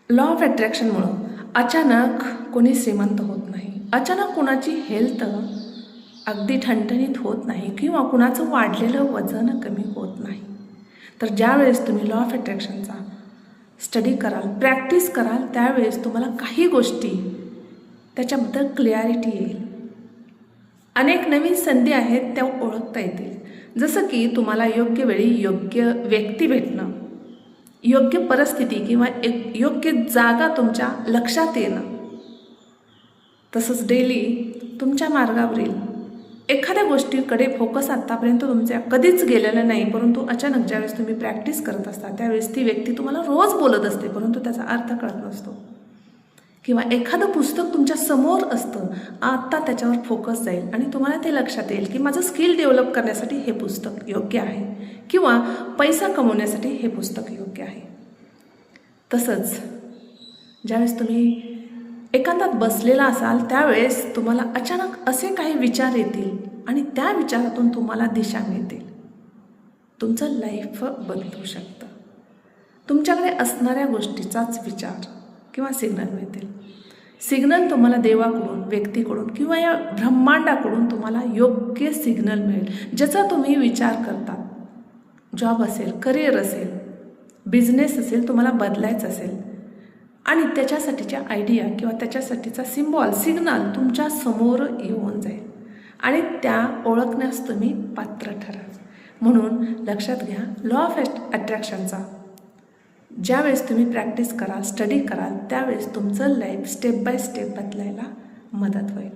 Law of अट्रॅक्शनमुळं अचानक कोणी श्रीमंत होत नाही, अचानक कोणाची हेल्थ अगदी ठणठणीत होत नाही किंवा कुणाचं वाढलेलं वजन कमी होत नाही. तर ज्यावेळेस तुम्ही लॉ ऑफ अट्रॅक्शनचा स्टडी कराल, प्रॅक्टिस कराल, त्यावेळेस तुम्हाला काही गोष्टी त्याच्याबद्दल क्लॅरिटी येईल. अनेक नवीन संधी आहेत त्या ओळखता येतील. जसं की तुम्हाला योग्य वेळी योग्य व्यक्ती भेटणं, योग्य परिस्थिती किंवा एक योग्य जागा तुमच्या लक्षात येणं. तसंच डेली तुमच्या मार्गावरील एखाद्या गोष्टीकडे फोकस आत्तापर्यंत तुमच्या कधीच गेलेलं नाही, परंतु अचानक ज्यावेळेस तुम्ही प्रॅक्टिस करत असता त्यावेळेस ती व्यक्ती तुम्हाला रोज बोलत असते, परंतु त्याचा अर्थ कळत नसतो. किंवा एखादं पुस्तक तुमच्या समोर असतं, आत्ता त्याच्यावर फोकस जाईल आणि तुम्हाला ते लक्षात येईल की माझं स्किल डेव्हलप करण्यासाठी हे पुस्तक योग्य आहे किंवा पैसा कमवण्यासाठी हे पुस्तक योग्य आहे. तसंच ज्यावेळेस तुम्ही एकांतात बसलेला असाल त्यावेळेस तुम्हाला अचानक असे काही विचार येतील आणि त्या विचारातून तुम्हाला दिशा मिळतील. तुमचं लाईफ बदलू शकतं. तुमच्याकडे असणाऱ्या गोष्टीचाच विचार किंवा सिग्नल मिळतील. सिग्नल तुम्हाला देवाकडून, व्यक्तीकडून किंवा या ब्रह्मांडाकडून तुम्हाला योग्य सिग्नल मिळेल, ज्याचा तुम्ही विचार करता. जॉब असेल, करिअर असेल, बिझनेस असेल, तुम्हाला बदलायचं असेल आणि त्याच्यासाठीच्या आयडिया किंवा त्याच्यासाठीचा सिग्नल तुमच्या समोर येऊन जाईल आणि त्या ओळखण्यास तुम्ही पात्र ठराल. म्हणून लक्षात घ्या, लॉ ऑफ अट्रॅक्शनचा ज्यावेळेस तुम्ही प्रॅक्टिस कराल, स्टडी कराल, त्यावेळेस तुमचं लाईफ स्टेप बाय स्टेप बदलायला मदत होईल.